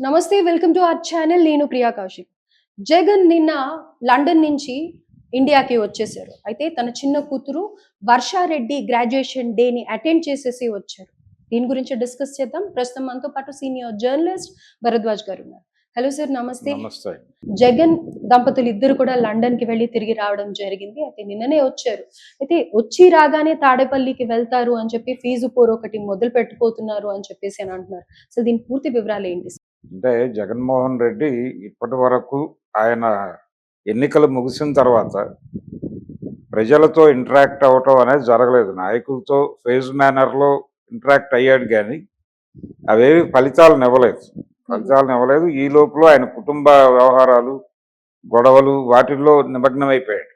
నమస్తే, welcome to our channel. నేను ప్రియా కౌశిక్. జగన్ నిన్న లండన్ నుంచి ఇండియాకి వచ్చేసారు. అయితే తన చిన్న కూతురు వర్షారెడ్డి గ్రాడ్యుయేషన్ డేని అటెండ్ చేసేసి వచ్చారు. దీని గురించి డిస్కస్ చేద్దాం. ప్రస్తుతం మనతో పాటు సీనియర్ జర్నలిస్ట్ భరద్వాజ్ గారు ఉన్నారు. హలో సార్, నమస్తే. నమస్తే. జగన్ దంపతులు ఇద్దరు కూడా లండన్ కి వెళ్ళి తిరిగి రావడం జరిగింది. అయితే నిన్ననే వచ్చారు. అయితే వచ్చి రాగానే తాడేపల్లికి వెళ్తారు అని చెప్పి ఫీజు పోరు ఒకటి మొదలు పెట్టిపోతున్నారు అని చెప్పేసి అని అంటున్నారు. అసలు దీని పూర్తి వివరాలు ఏంటి? అంటే జగన్మోహన్ రెడ్డి ఇప్పటి వరకు ఆయన ఎన్నికలు ముగిసిన తర్వాత ప్రజలతో ఇంటరాక్ట్ అవ్వటం అనేది జరగలేదు. నాయకులతో ఫేజ్ మేనర్లో ఇంటరాక్ట్ అయ్యాడు కానీ అవేవి ఫలితాలను ఇవ్వలేదు. ఈ లోపల ఆయన కుటుంబ వ్యవహారాలు, గొడవలు వాటిల్లో నిమగ్నమైపోయాడు.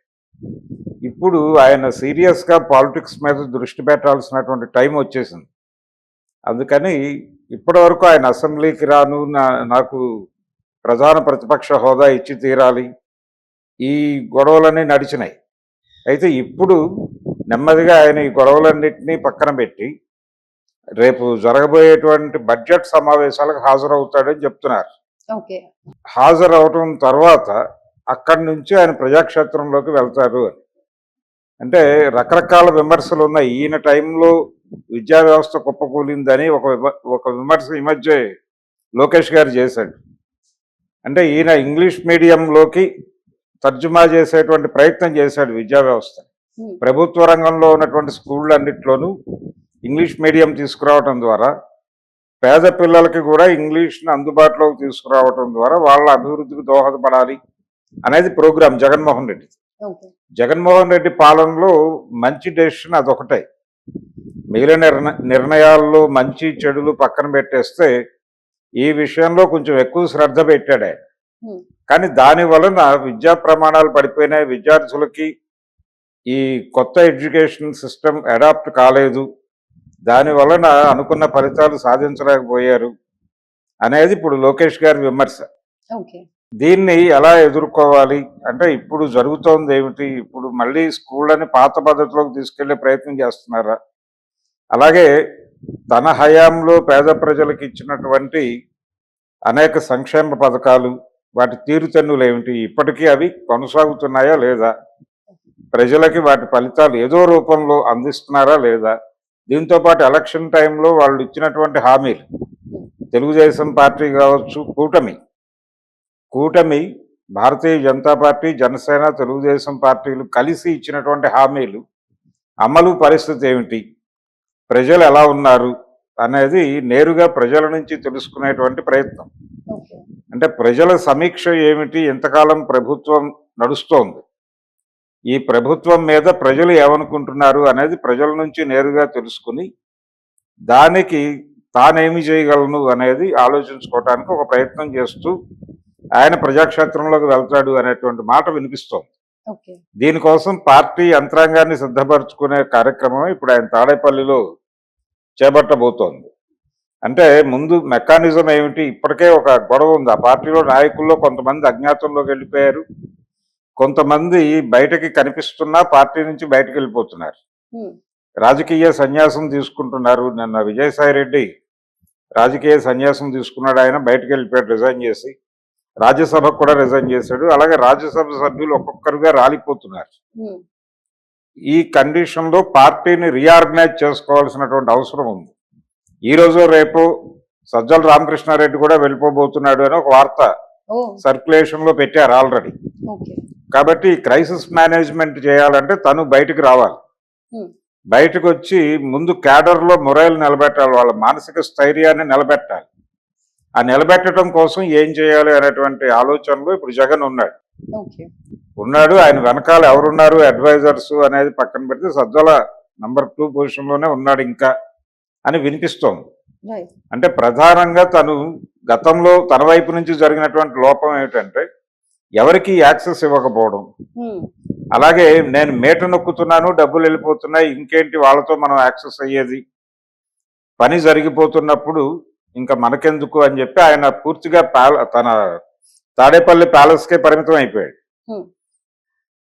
ఇప్పుడు ఆయన సీరియస్గా పాలిటిక్స్ మీద దృష్టి పెట్టాల్సినటువంటి టైం వచ్చేసింది. అందుకని ఇప్పటి వరకు ఆయన అసెంబ్లీకి రాను, నాకు ప్రధాన ప్రతిపక్ష హోదా ఇచ్చి తీరాలి, ఈ గొడవలన్నీ నడిచినాయి. అయితే ఇప్పుడు నెమ్మదిగా ఆయన ఈ గొడవలన్నింటినీ పక్కన పెట్టి రేపు జరగబోయేటువంటి బడ్జెట్ సమావేశాలకు హాజరవుతాడని చెప్తున్నారు. హాజరవటం తర్వాత అక్కడి నుంచి ఆయన ప్రజాక్షేత్రంలోకి వెళ్తారు అని. అంటే రకరకాల విమర్శలు ఉన్నాయి. ఈయన టైంలో విద్యా వ్యవస్థ కుప్పకూలిందని ఒక విమర్శ ఈ మధ్య లోకేష్ గారు చేశాడు. అంటే ఈయన ఇంగ్లీష్ మీడియంలోకి తర్జుమా చేసేటువంటి ప్రయత్నం చేశాడు విద్యా వ్యవస్థ. ప్రభుత్వ రంగంలో ఉన్నటువంటి స్కూళ్ళన్నింటిలోనూ ఇంగ్లీష్ మీడియం తీసుకురావడం ద్వారా పేద పిల్లలకి కూడా ఇంగ్లీష్ని అందుబాటులోకి తీసుకురావడం ద్వారా వాళ్ళ అభివృద్ధికి దోహదపడాలి అనేది ప్రోగ్రాం జగన్మోహన్ రెడ్డి. జగన్మోహన్ రెడ్డి పాలనలో మంచి డెసిషన్ అదొకటే. మిగిలిన నిర్ణయాల్లో మంచి చెడులు పక్కన పెట్టేస్తే ఈ విషయంలో కొంచెం ఎక్కువ శ్రద్ధ పెట్టాడు ఆయన. కానీ దాని వలన విద్యా ప్రమాణాలు పడిపోయినాయి. విద్యార్థులకి ఈ కొత్త ఎడ్యుకేషన్ సిస్టమ్ అడాప్ట్ కాలేదు. దాని వలన అనుకున్న ఫలితాలు సాధించలేకపోయారు అనేది ఇప్పుడు లోకేష్ గారి విమర్శ. దీన్ని ఎలా ఎదుర్కోవాలి అంటే ఇప్పుడు జరుగుతోంది ఏమిటి? ఇప్పుడు మళ్ళీ స్కూళ్ళని పాత పద్ధతిలోకి తీసుకెళ్లే ప్రయత్నం చేస్తున్నారా? అలాగే తన హయాంలో పేద ప్రజలకు ఇచ్చినటువంటి అనేక సంక్షేమ పథకాలు, వాటి తీరుతెన్నులు ఏమిటి? ఇప్పటికీ అవి కొనసాగుతున్నాయా లేదా? ప్రజలకి వాటి ఫలితాలు ఏదో రూపంలో అందిస్తున్నారా లేదా? దీంతోపాటు ఎలక్షన్ టైంలో వాళ్ళు ఇచ్చినటువంటి హామీలు, తెలుగుదేశం పార్టీ కావచ్చు, కూటమి భారతీయ జనతా పార్టీ, జనసేన, తెలుగుదేశం పార్టీలు కలిసి ఇచ్చినటువంటి హామీలు అమలు పరిస్థితి ఏమిటి, ప్రజలు ఎలా ఉన్నారు అనేది నేరుగా ప్రజల నుంచి తెలుసుకునేటువంటి ప్రయత్నం. అంటే ప్రజల సమీక్ష ఏమిటి, ఎంతకాలం ప్రభుత్వం నడుస్తోంది, ఈ ప్రభుత్వం మీద ప్రజలు ఏమనుకుంటున్నారు అనేది ప్రజల నుంచి నేరుగా తెలుసుకుని దానికి తానేమి చేయగలను అనేది ఆలోచించుకోవటానికి ఒక ప్రయత్నం చేస్తూ ఆయన ప్రజాక్షేత్రంలోకి వెళ్తాడు అనేటువంటి మాట వినిపిస్తోంది. దీనికోసం పార్టీ యంత్రాంగాన్ని సిద్ధపరచుకునే కార్యక్రమం ఇప్పుడు ఆయన తాడేపల్లిలో చేపట్టబోతోంది. అంటే ముందు మెకానిజం ఏమిటి? ఇప్పటికే ఒక గొడవ ఉంది. ఆ పార్టీలో నాయకుల్లో కొంతమంది అజ్ఞాతంలోకి వెళ్ళిపోయారు, కొంతమంది బయటకి కనిపిస్తున్నా పార్టీ నుంచి బయటకు వెళ్ళిపోతున్నారు, రాజకీయ సన్యాసం తీసుకుంటున్నారు. నిన్న విజయసాయి రెడ్డి రాజకీయ సన్యాసం తీసుకున్నాడు. ఆయన బయటకు వెళ్ళిపోయాడు, రిజైన్ చేసి. రాజ్యసభకు కూడా రిజైన్ చేశాడు. అలాగే రాజ్యసభ సభ్యులు ఒక్కొక్కరుగా రాలిపోతున్నారు. ఈ కండిషన్లో పార్టీని రీఆర్గనైజ్ చేసుకోవాల్సినటువంటి అవసరం ఉంది. ఈ రోజు రేపు సజ్జల రామకృష్ణారెడ్డి కూడా వెళ్ళిపోబోతున్నాడు అని ఒక వార్త సర్క్యులేషన్ లో పెట్టారు ఆల్రెడీ. కాబట్టి క్రైసిస్ మేనేజ్మెంట్ చేయాలంటే తను బయటకు రావాలి. బయటకు వచ్చి ముందు క్యాడర్లో మొరైల్ నిలబెట్టాలి, వాళ్ళ మానసిక స్థైర్యాన్ని నిలబెట్టాలి. ఆ నిలబెట్టడం కోసం ఏం చేయాలి అనేటువంటి ఆలోచనలో ఇప్పుడు జగన్ ఉన్నాడు. ఆయన వెనకాల ఎవరున్నారు అడ్వైజర్స్ అనేది పక్కన పెడితే సజ్జల నంబర్ 2 పొజిషన్లోనే ఉన్నాడు ఇంకా అని వినిపిస్తోంది. అంటే ప్రధానంగా తను గతంలో తన వైపు నుంచి జరిగినటువంటి లోపం ఏమిటంటే ఎవరికి యాక్సెస్ ఇవ్వకపోవడం. అలాగే నేను మేట నొక్కుతున్నాను, డబ్బులు వెళ్ళిపోతున్నాయి, ఇంకేంటి వాళ్ళతో మనం యాక్సెస్ అయ్యేది, పని జరిగిపోతున్నప్పుడు ఇంకా మనకెందుకు అని చెప్పి ఆయన పూర్తిగా తన తాడేపల్లి ప్యాలెస్కే పరిమితం అయిపోయాడు.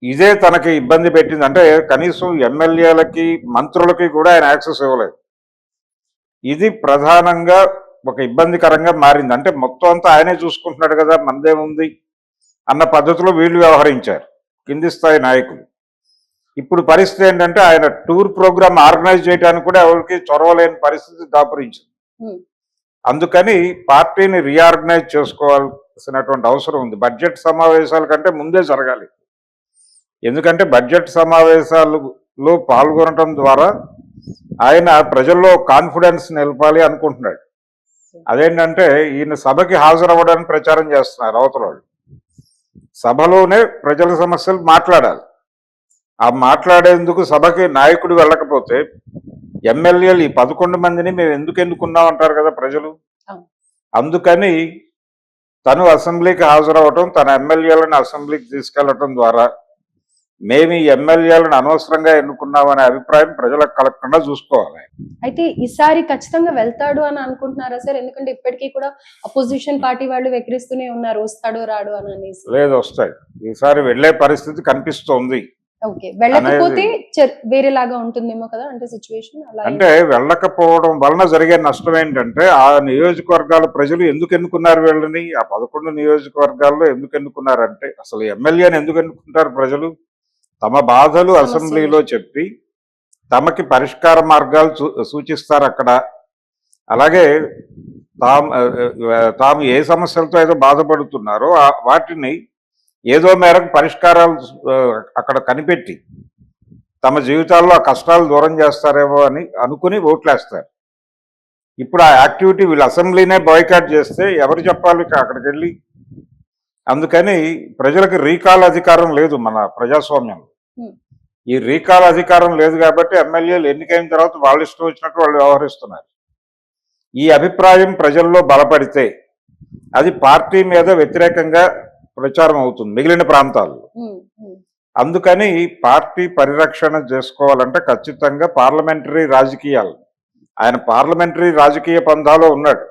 ఇదే తనకి ఇబ్బంది పెట్టింది. అంటే కనీసం ఎమ్మెల్యేలకి, మంత్రులకి కూడా ఆయన యాక్సెస్ ఇవ్వలేదు. ఇది ప్రధానంగా ఒక ఇబ్బందికరంగా మారింది. అంటే మొత్తం అంతా ఆయనే చూసుకుంటున్నాడు కదా, మనదేముంది అన్న పద్ధతిలో వీళ్ళు వ్యవహరించారు కింది స్థాయి నాయకులు. ఇప్పుడు పరిస్థితి ఏంటంటే ఆయన టూర్ ప్రోగ్రామ్ ఆర్గనైజ్ చేయడానికి కూడా ఎవరికి చొరవలేని పరిస్థితి దాపురించింది. ఉమ్, అందుకని పార్టీని రీఆర్గనైజ్ చేసుకోవాల్సినటువంటి అవసరం ఉంది. బడ్జెట్ సమావేశాల కంటే ముందే జరగాలి. ఎందుకంటే బడ్జెట్ సమావేశాలలో పాల్గొనడం ద్వారా ఆయన ప్రజల్లో కాన్ఫిడెన్స్ నిలపాలి అనుకుంటున్నాడు. అదేంటంటే ఈయన సభకి హాజరవ్వడానికి ప్రచారం చేస్తున్నారు అవతల వాళ్ళు. సభలోనే ప్రజల సమస్యలు మాట్లాడాలి. ఆ మాట్లాడేందుకు సభకి నాయకుడు వెళ్ళకపోతే ఎమ్మెల్యేలు ఈ 11 మందిని మేము ఎందుకు ఎన్నుకున్నాం అంటారు కదా ప్రజలు. అవును. అందుకని తను అసెంబ్లీకి హాజరవటం, తన ఎమ్మెల్యేలను అసెంబ్లీకి తీసుకెళ్లటం ద్వారా మేము ఈ ఎమ్మెల్యేలను అనవసరంగా ఎన్నుకున్నామనే అభిప్రాయం ప్రజలకు కలగకుండా చూసుకోవాలి. అయితే ఈసారి ఖచ్చితంగా వెళ్తాడు అని అనుకుంటున్నారా సార్? ఎందుకంటే ఇప్పటికీ కూడా అపోజిషన్ పార్టీ వాళ్ళు వెక్కిరిస్తూనే ఉన్నారు, వస్తాడు రాడు అని అనేసి. లేదు, వస్తాయి. ఈసారి వెళ్లే పరిస్థితి కనిపిస్తోంది. ఓకే, వెళ్ళకపోతే వేరేలాగా ఉంటుందేమో కదా, అంటే సిచ్యువేషన్ అలా. అంటే వెళ్ళకపోవడం వలన జరిగే నష్టం ఏంటంటే ఆ నియోజకవర్గాల ప్రజలు ఎందుకు ఎన్నుకున్నారు వీళ్ళని, ఆ 11 నియోజకవర్గాల్లో ఎందుకు ఎన్నుకున్నారంటే, అసలు ఎమ్మెల్యేని ఎందుకు ఎన్నుకుంటారు ప్రజలు? తమ బాధలు అసెంబ్లీలో చెప్పి తమకి పరిష్కార మార్గాలు సూచిస్తారు అక్కడ. అలాగే తాము ఏ సమస్యలతో ఏదో బాధపడుతున్నారో వాటిని ఏదో మేరకు పరిష్కారాలు అక్కడ కనిపెట్టి తమ జీవితాల్లో ఆ కష్టాలు దూరం చేస్తారేమో అని అనుకుని ఓట్లేస్తారు. ఇప్పుడు ఆ యాక్టివిటీ వీళ్ళు అసెంబ్లీనే బాయ్కాట్ చేస్తే ఎవరు చెప్పాలి అక్కడికి వెళ్ళి? అందుకని ప్రజలకు రీకాల్ అధికారం లేదు మన ప్రజాస్వామ్యంలో. ఈ రీకాల్ అధికారం లేదు కాబట్టి ఎమ్మెల్యేలు ఎన్నికైన తర్వాత వాళ్ళు ఇష్టం వచ్చినట్టు వాళ్ళు వ్యవహరిస్తున్నారు. ఈ అభిప్రాయం ప్రజల్లో బలపడితే అది పార్టీ మీద వ్యతిరేకంగా ప్రచారం అవుతుంది మిగిలిన ప్రాంతాల్లో. అందుకని పార్టీ పరిరక్షణ చేసుకోవాలంటే ఖచ్చితంగా పార్లమెంటరీ రాజకీయాలు, ఆయన పార్లమెంటరీ రాజకీయ పంథాలో ఉన్నాడు.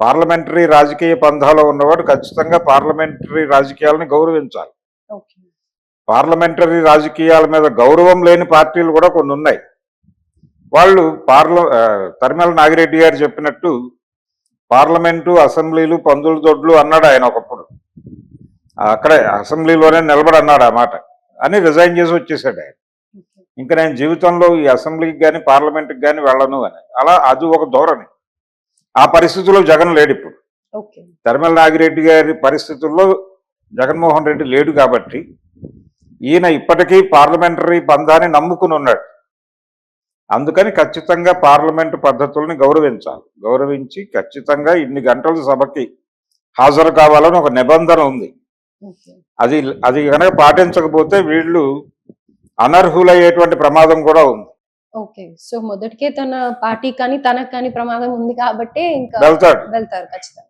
పార్లమెంటరీ రాజకీయ పంథాలో ఉన్నవాడు ఖచ్చితంగా పార్లమెంటరీ రాజకీయాలను గౌరవించాలి. పార్లమెంటరీ రాజకీయాల మీద గౌరవం లేని పార్టీలు కూడా కొన్ని ఉన్నాయి. వాళ్ళు తరిమల నాగిరెడ్డి గారు చెప్పినట్టు పార్లమెంటు అసెంబ్లీలు పందుల దొడ్లు అన్నాడు ఆయన ఒకప్పుడు. అక్కడే అసెంబ్లీలోనే నిలబడి అన్నాడు ఆ మాట అని రిజైన్ చేసి వచ్చేసాడు ఆయన. ఇంకా నేను జీవితంలో ఈ అసెంబ్లీకి కానీ పార్లమెంట్కి కానీ వెళ్ళను అని. అలా అది ఒక ధోరణి. ఆ పరిస్థితుల్లో జగన్ లేడు ఇప్పుడు. తరిమల నాగిరెడ్డి గారి పరిస్థితుల్లో జగన్మోహన్ రెడ్డి లేడు కాబట్టి ఈయన ఇప్పటికీ పార్లమెంటరీ బంధాన్ని నమ్ముకుని ఉన్నాడు. అందుకని ఖచ్చితంగా పార్లమెంటు పద్ధతుల్ని గౌరవించి ఖచ్చితంగా ఇన్ని గంటల సభకి హాజరు కావాలని ఒక నిబంధన ఉంది. అది కనుక పాటించకపోతే వీళ్ళు అనర్హులయ్యేటువంటి ప్రమాదం కూడా ఉంది. ఓకే, సో మొదటికే తన పార్టీ కానీ తనకు కానీ ప్రమాదం ఉంది కాబట్టి ఇంకా వెళ్తారు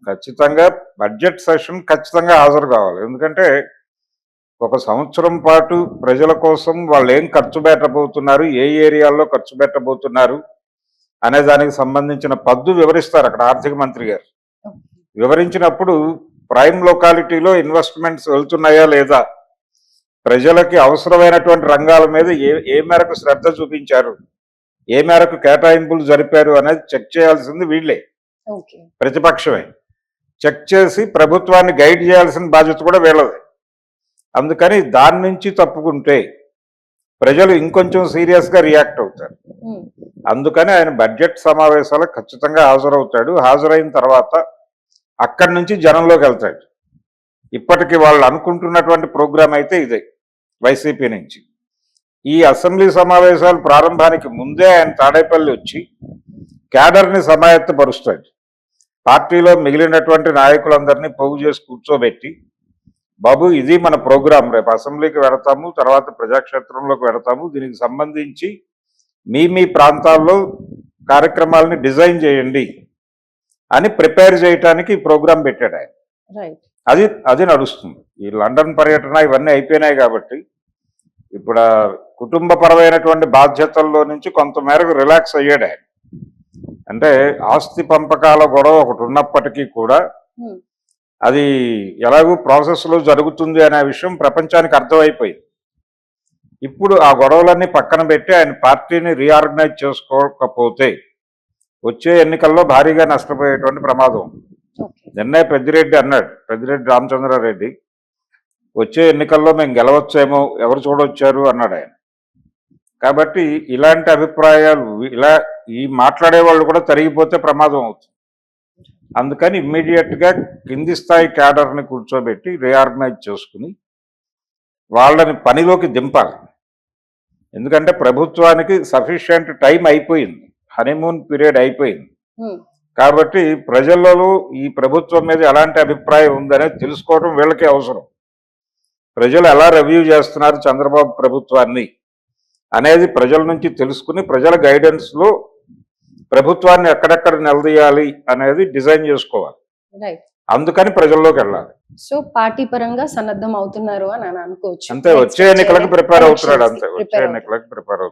ఖచ్చితంగా. బడ్జెట్ సెషన్ ఖచ్చితంగా హాజరు కావాలి. ఎందుకంటే ఒక సంవత్సరం పాటు ప్రజల కోసం వాళ్ళు ఏం ఖర్చు పెట్టబోతున్నారు, ఏ ఏరియాల్లో ఖర్చు పెట్టబోతున్నారు అనే దానికి సంబంధించిన పద్దు వివరిస్తారు అక్కడ ఆర్థిక మంత్రి గారు. వివరించినప్పుడు ప్రైమ్ లొకాలిటీలో ఇన్వెస్ట్మెంట్స్ వెళ్తున్నాయా లేదా, ప్రజలకి అవసరమైనటువంటి రంగాల మీద ఏ మేరకు శ్రద్ధ చూపించారు, ఏ మేరకు కేటాయింపులు జరిపారు అనేది చెక్ చేయాల్సింది వీళ్ళే, ప్రతిపక్షమే. చెక్ చేసి ప్రభుత్వాన్ని గైడ్ చేయాల్సిన బాధ్యత కూడా వీళ్ళదే. అందుకని దాని నుంచి తప్పుకుంటే ప్రజలు ఇంకొంచెం సీరియస్గా రియాక్ట్ అవుతారు. అందుకని ఆయన బడ్జెట్ సమావేశాలకు ఖచ్చితంగా హాజరవుతాడు. హాజరైన తర్వాత అక్కడి నుంచి జనంలోకి వెళ్తాడు. ఇప్పటికి వాళ్ళు అనుకుంటున్నటువంటి ప్రోగ్రాం అయితే ఇదే వైసీపీ నుంచి. ఈ అసెంబ్లీ సమావేశాలు ప్రారంభానికి ముందే ఆయన తాడేపల్లి వచ్చి క్యాడర్ని సమాయత్తపరుస్తాడు. పార్టీలో మిగిలినటువంటి నాయకులందరినీ పోగు చేసి కూర్చోబెట్టి, బాబు ఇది మన ప్రోగ్రాం, రేపు అసెంబ్లీకి వెడతాము, తర్వాత ప్రజాక్షేత్రంలోకి వెడతాము, దీనికి సంబంధించి మీ ప్రాంతాల్లో కార్యక్రమాలని డిజైన్ చేయండి అని ప్రిపేర్ చేయడానికి ఈ ప్రోగ్రాం పెట్టాడు ఆయన. అది నడుస్తుంది. ఈ లండన్ పర్యటన ఇవన్నీ అయిపోయినాయి కాబట్టి ఇప్పుడు కుటుంబపరమైనటువంటి బాధ్యతల్లో నుంచి కొంతమేరకు రిలాక్స్ అయ్యాడు ఆయన. అంటే ఆస్తి పంపకాల గొడవ ఒకటి ఉన్నప్పటికీ కూడా అది ఎలాగూ ప్రాసెస్లో జరుగుతుంది అనే విషయం ప్రపంచానికి అర్థమైపోయింది. ఇప్పుడు ఆ గొడవలన్నీ పక్కన పెట్టి ఆయన పార్టీని రీఆర్గనైజ్ చేసుకోకపోతే వచ్చే ఎన్నికల్లో భారీగా నష్టపోయేటువంటి ప్రమాదం ఉంది. ఓకే. నిన్నే పెద్దిరెడ్డి అన్నాడు, పెద్దిరెడ్డి రామచంద్రారెడ్డి, వచ్చే ఎన్నికల్లో మేము గెలవచ్చేమో, ఎవరు చూడొచ్చారు అన్నాడు ఆయన. కాబట్టి ఇలాంటి అభిప్రాయాలు ఇలా ఈ మాట్లాడే వాళ్ళు కూడా తరిగిపోతే ప్రమాదం అవుతుంది. అందుకని ఇమ్మీడియట్ గా కింది స్థాయి క్యాడర్ని కూర్చోబెట్టి రీఆర్గనైజ్ చేసుకుని వాళ్ళని పనిలోకి దింపాలి. ఎందుకంటే ప్రభుత్వానికి సఫిషియెంట్ టైం అయిపోయింది, హనీమూన్ పీరియడ్ అయిపోయింది. ఉమ్, కాబట్టి ప్రజలలో ఈ ప్రభుత్వం మీద ఎలాంటి అభిప్రాయం ఉందనేది తెలుసుకోవడం వీళ్ళకే అవసరం. ప్రజలు ఎలా రివ్యూ చేస్తున్నారు చంద్రబాబు ప్రభుత్వాన్ని అనేది ప్రజల నుంచి తెలుసుకుని ప్రజల గైడెన్స్లో ప్రభుత్వాన్ని ఎక్కడెక్కడ నిలదీయాలి అనేది డిజైన్ చేసుకోవాలి. రైట్. అందుకని ప్రజల్లోకి వెళ్ళాలి. సో పార్టీ పరంగా సన్నద్ధం అవుతున్నారు అని అనుకోవచ్చు. అంతే, వచ్చే ఎన్నికలకు ప్రిపేర్ అవుతున్నాడు, అంతే వచ్చే ఎన్నికలకు ప్రిపేర్ అవుతున్నాడు.